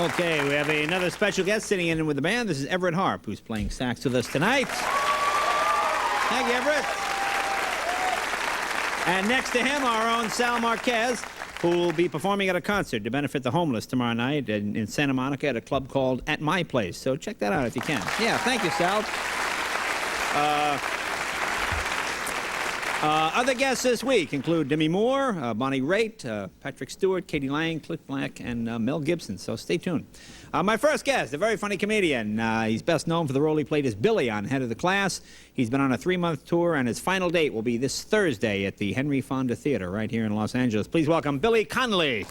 Okay, we have another special guest sitting in with the band. This is Everett Harp, who's playing sax with us tonight. Thank you, Everett. And next to him, our own Sal Marquez, who will be performing at a concert to benefit the homeless tomorrow night in Santa Monica at a club called At My Place. So check that out if you can. Yeah, thank you, Sal. Other guests this week include Demi Moore, Bonnie Raitt, Patrick Stewart, Katie Lang, Cliff Black, and Mel Gibson. So stay tuned. My first guest, a very funny comedian. He's best known for the role he played as Billy on Head of the Class. He's been on a 3-month tour, and his final date will be this Thursday at the Henry Fonda Theater right here in Los Angeles. Please welcome Billy Connolly.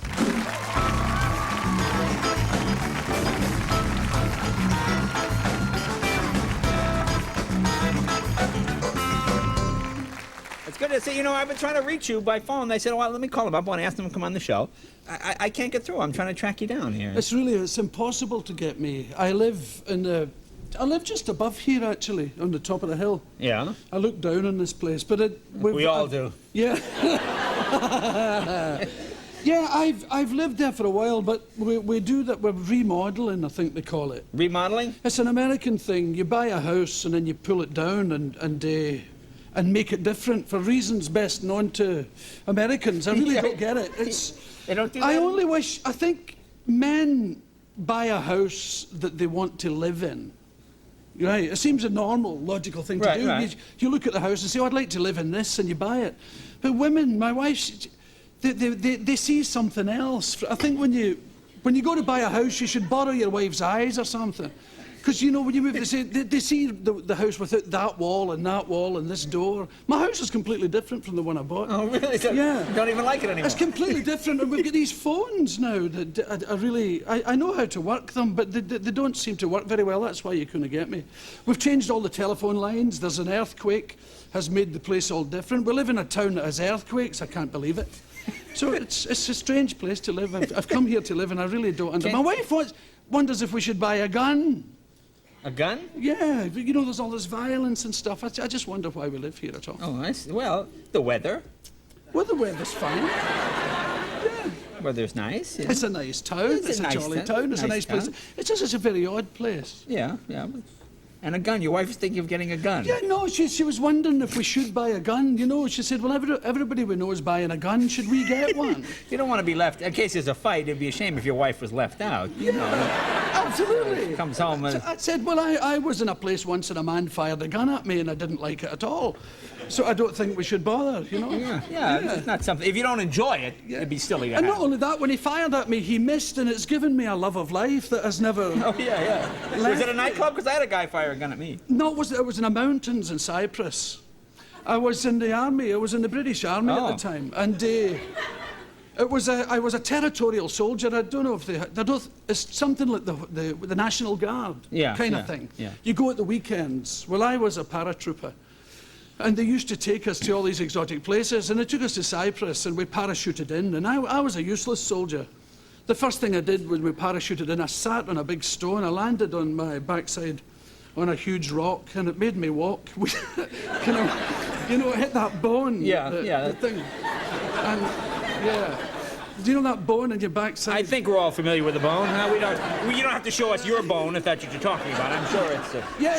Good to see. You know, I've been trying to reach you by phone. They said, well, let me call him up. I want to ask them to come on the show. I can't get through. I'm trying to track you down here. It's impossible to get me. I live just above here, actually, on the top of the hill. Yeah? I look down on this place, but we all do. Yeah. Yeah, I've lived there for a while, but we do that. We're remodeling, I think they call it. Remodeling? It's an American thing. You buy a house and then you pull it down and make it different for reasons best known to Americans. I really don't get it. They don't do that? I think men buy a house that they want to live in. Right? It seems a normal, logical thing to do. Right. You look at the house and say, oh, I'd like to live in this, and you buy it. But women, my wife, they see something else. I think when you go to buy a house, you should borrow your wife's eyes or something. Because, you know, when you move, they see the house without that wall and this door. My house is completely different from the one I bought. Oh, really? So yeah. You don't even like it anymore? It's completely different, and we've got these phones now that I know how to work them, but they don't seem to work very well. That's why you couldn't get me. We've changed all the telephone lines. There's an earthquake, has made the place all different. We live in a town that has earthquakes. I can't believe it. So it's a strange place to live. I've come here to live, and I really don't understand. My wife wonders if we should buy a gun. A gun? Yeah, you know, there's all this violence and stuff. I just wonder why we live here at all. Oh, I see. Well, the weather. Well, the weather's fine. Yeah. Weather's nice. Yeah. It's a nice town. It's a nice jolly town. It's a nice place. It's just a very odd place. Yeah. And a gun. Your wife is thinking of getting a gun. Yeah, no, she was wondering if we should buy a gun. You know, she said, well, everybody we know is buying a gun. Should we get one? You don't want to be left, in case there's a fight, it'd be a shame if your wife was left out. You know. Absolutely. Comes home and... I said, well, I was in a place once and a man fired a gun at me and I didn't like it at all. So I don't think we should bother, you know? Yeah. It's not something... If you don't enjoy it, it'd be silly to And have. not only that, when he fired at me, he missed, and it's given me a love of life that has never... Oh, yeah. Was it a nightclub? Because I had a guy fire a gun at me. No, it was in the mountains in Cyprus. I was in the army. I was in the British Army at the time. And I was a territorial soldier. I don't know if it's something like the National Guard kind of thing. Yeah. You go at the weekends. Well, I was a paratrooper. And they used to take us to all these exotic places, and they took us to Cyprus, and we parachuted in, and I was a useless soldier. The first thing I did when we parachuted in, I sat on a big stone. I landed on my backside on a huge rock, and it made me walk. Kind of, you know, it hit that bone. The thing. And, yeah. Do you know that bone in your backside? I think we're all familiar with the bone. You don't have to show us your bone if that's what you're talking about. I'm sure it's...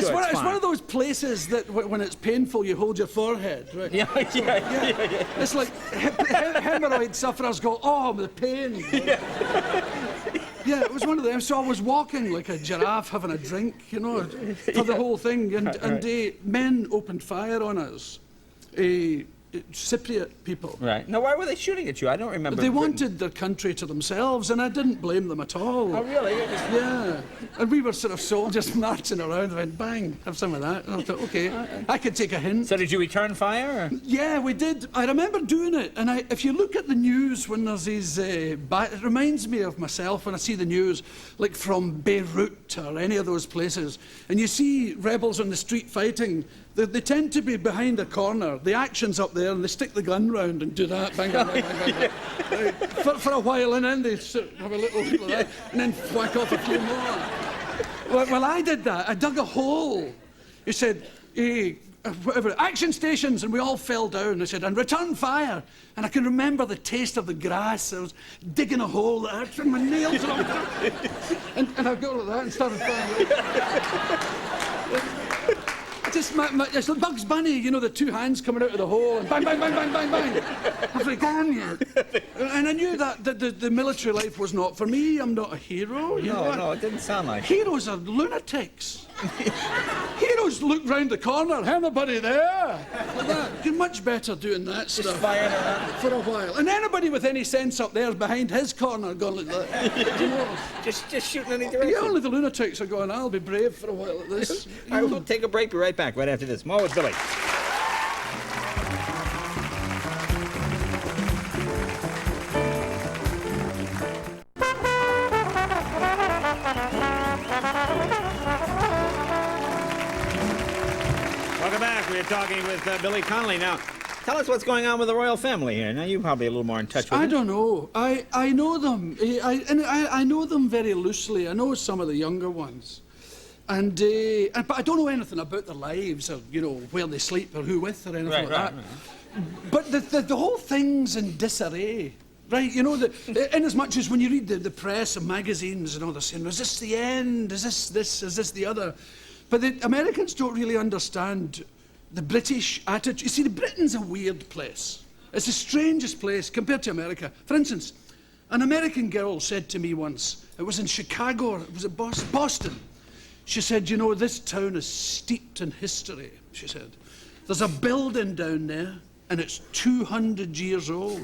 it's one of those places that when it's painful, you hold your forehead, right? Yeah. It's like hemorrhoid sufferers go, oh, the pain. Yeah, it was one of them. So I was walking like a giraffe having a drink, you know, for the whole thing. And men opened fire on us. Cypriot people. Right. Now, why were they shooting at you? I don't remember. They wanted their country to themselves, and I didn't blame them at all. Oh, really? Yeah. And we were sort of soldiers marching around and went, bang, have some of that. And I thought, okay, I could take a hint. So did you return fire? Or? Yeah, we did. I remember doing it. And if you look at the news when there's these... it reminds me of myself when I see the news, like from Beirut or any of those places, and you see rebels on the street fighting. They tend to be behind a corner. The action's up there, and they stick the gun round and do that, bang, bang, bang, bang, bang. Right. For a while, and then they have a little like that, and then whack off a few more. Well, I did that. I dug a hole. He said, whatever, action stations, and we all fell down. I said, and return fire. And I can remember the taste of the grass. I was digging a hole, and my nails were And I'd go like that and started firing. It's like Bugs Bunny, you know, the two hands coming out of the hole, and bang, bang, bang, bang, bang, bang. I've like, gone yet. And I knew that the military life was not for me. I'm not a hero. You know? No, it didn't sound like it. Heroes are lunatics. Heroes look round the corner, anybody there? Like that. You're much better doing that stuff. Firing around. For a while. And anybody with any sense up there behind his corner going like that. You know? Just shooting any direction. Yeah, only the lunatics are going, I'll be brave for a while like this. All right, we'll take a break. Be right back right after this. More with Billy. Welcome back. We're talking with Billy Connolly. Now, tell us what's going on with the royal family here. Now, you're probably a little more in touch with I them. don't know. I know them. I know them very loosely. I know some of the younger ones. But I don't know anything about their lives or, you know, where they sleep or who with or anything like that. Right. But the whole thing's in disarray. Right, you know, in as much as when you read the press and magazines and all, they're saying, is this the end? Is this the other? But the Americans don't really understand the British attitude. You see, Britain's a weird place. It's the strangest place compared to America. For instance, an American girl said to me once, it was in Chicago, or it was at Boston. She said, you know, this town is steeped in history, she said. There's a building down there, and it's 200 years old.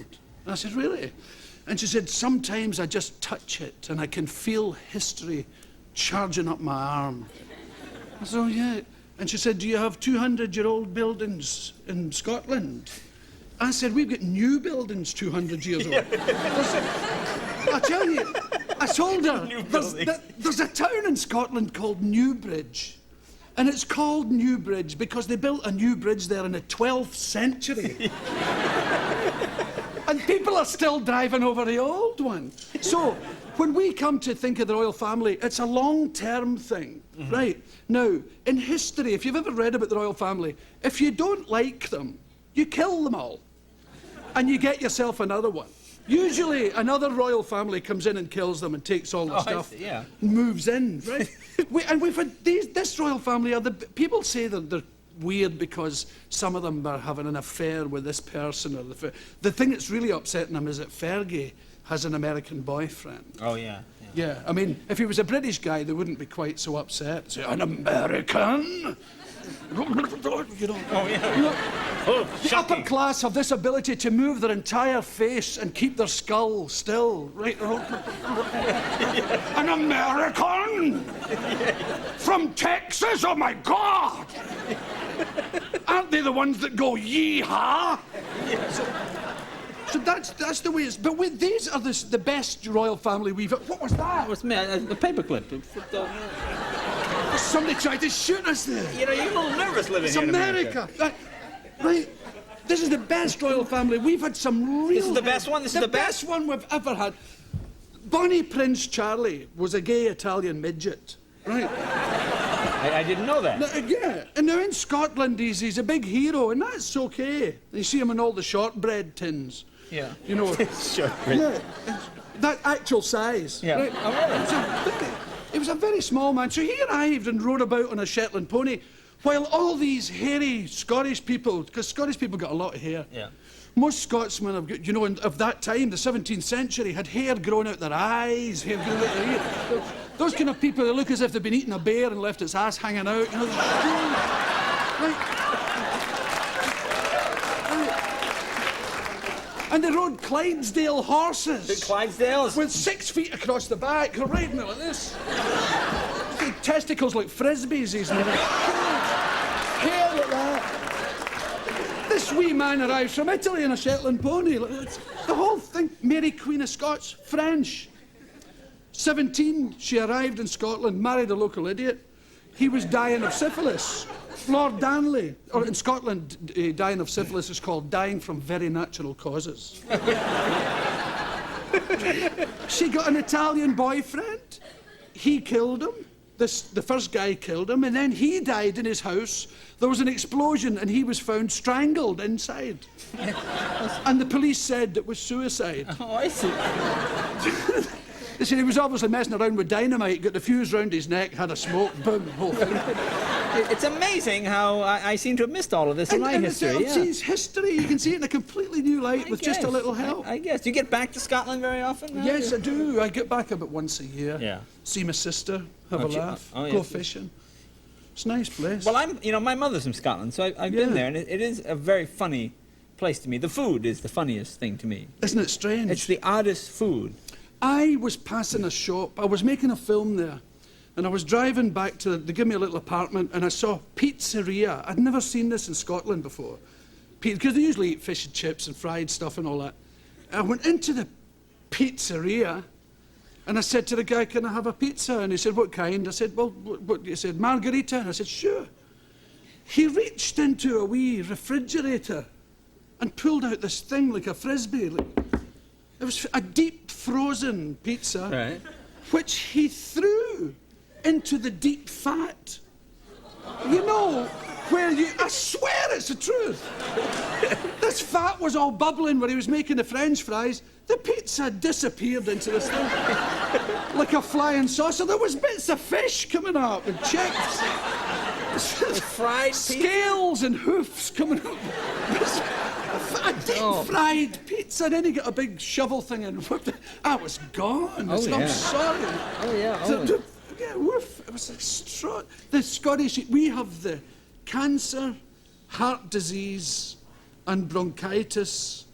And I said, really? And she said, sometimes I just touch it, and I can feel history charging up my arm. I said, oh, yeah. And she said, do you have 200-year-old buildings in Scotland? I said, we've got new buildings 200 years old. I tell you, I told her, there's a town in Scotland called Newbridge. And it's called Newbridge because they built a new bridge there in the 12th century. And people are still driving over the old one. So, when we come to think of the royal family, it's a long-term thing, right? Now, in history, if you've ever read about the royal family, if you don't like them, you kill them all. And you get yourself another one. Usually, another royal family comes in and kills them and takes all the stuff, yeah. Moves in, right? We've had this royal family, people say that they're weird because some of them are having an affair with this person. Or the thing that's really upsetting them is that Fergie has an American boyfriend. Oh, yeah. Yeah, I mean, if he was a British guy, they wouldn't be quite so upset. Say, an American? You know, oh, yeah. You know, the upper class have this ability to move their entire face and keep their skull still. Right? An American? From Texas? Oh, my God! Aren't they the ones that go, yee-haw? So that's the way it's... But these are the best royal family we've... What was that? It was me, a paperclip. Somebody tried to shoot us there. You know, you're a little nervous living here in America. Right. This is the best royal family. We've had some real... This is the best one? This is the best? The best one we've ever had. Bonnie Prince Charlie was a gay Italian midget. Right. I didn't know that. Now, yeah. And now in Scotland, he's a big hero, and that's okay. You see him in all the shortbread tins. Yeah. You know. Shortbread. Yeah. That actual size. Yeah. Right? Oh, he was a very small man, so he arrived and rode about on a Shetland pony, while all these hairy Scottish people, because Scottish people got a lot of hair. Yeah. Most Scotsmen, you know, of that time, the 17th century, had hair growing out their eyes, hair growing out their ears. Those kind of people that look as if they've been eating a bear and left its ass hanging out. You know, right. And they rode Clydesdale horses. The Clydesdales? With 6 feet across the back, riding it like this. Testicles like frisbees, he's made. Hair like that. This wee man arrives from Italy in a Shetland pony. The whole thing. Mary Queen of Scots, French. 17, she arrived in Scotland, married a local idiot. He was dying of syphilis. Lord Danley, or in Scotland, dying of syphilis is called dying from very natural causes. She got an Italian boyfriend. He killed him. The first guy killed him, and then he died in his house. There was an explosion, and he was found strangled inside. And the police said it was suicide. Oh, I see. They said he was obviously messing around with dynamite, got the fuse round his neck, had a smoke, boom, whole thing. It's amazing how I seem to have missed all of this in my history. Yeah. It's history. You can see it in a completely new light with just a little help. I guess. Do you get back to Scotland very often now? Yes, I do. I get back about once a year. Yeah. See my sister, have a laugh, go fishing. It's a nice place. Well, my mother's from Scotland, so I've been there, and it is a very funny place to me. The food is the funniest thing to me. Isn't it strange? It's the oddest food. I was passing a shop. I was making a film there. And I was driving back to, they gave me a little apartment, and I saw pizzeria. I'd never seen this in Scotland before. Because they usually eat fish and chips and fried stuff and all that. I went into the pizzeria, and I said to the guy, can I have a pizza? And he said, what kind? I said, well, what? He said, margarita. And I said, sure. He reached into a wee refrigerator and pulled out this thing like a frisbee. It was a deep frozen pizza, Right. which he threw into the deep fat. You know, where you... I swear it's the truth. This fat was all bubbling where he was making the French fries. The pizza disappeared into this thing. Like a flying saucer. There was bits of fish coming up and chips. Fried pizza? Scales and hoofs coming up. A deep-fried pizza, and then he got a big shovel thing and whipped it. I was gone. I'm sorry. Oh, yeah. Yeah, woof. It was extra. The Scottish, we have the cancer, heart disease, and bronchitis.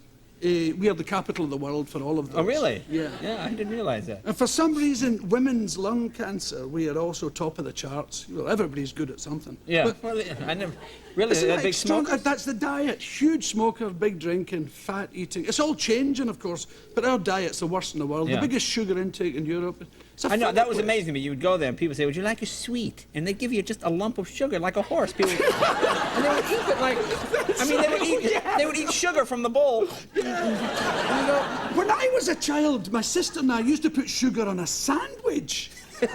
We are the capital of the world for all of those. Oh, really? Yeah. Yeah, I didn't realize that. And for some reason, women's lung cancer, we are also top of the charts. Well, everybody's good at something. Yeah. But, Well, I never... Really? isn't A that big smoker? That's the diet. Huge smoker, big drinking, fat eating. It's all changing, of course, but our diet's the worst in the world. Yeah. The biggest sugar intake in Europe. I know, that was amazing to me. You would go there and people would say, would you like a sweet? And they'd give you just a lump of sugar like a horse. People would, and they would eat it like... I mean, they would eat sugar from the bowl. Yeah. When I was a child, my sister and I used to put sugar on a sandwich. But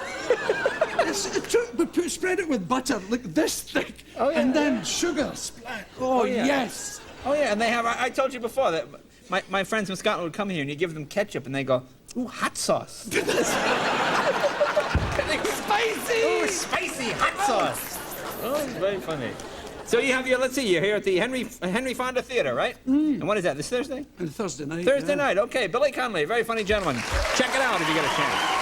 spread it with butter, like this thick, and then sugar splat. Oh, yes. Oh, yeah, and they have... I told you before that my friends from Scotland would come here and you give them ketchup and they go, ooh, hot sauce. Spicy! Ooh, spicy hot sauce. Oh, it's very funny. So you have your, let's see, you're here at the Henry Fonda Theatre, right? And what is that, this Thursday? And Thursday night. Thursday night, okay. Billy Connolly, very funny gentleman. Check it out if you get a chance.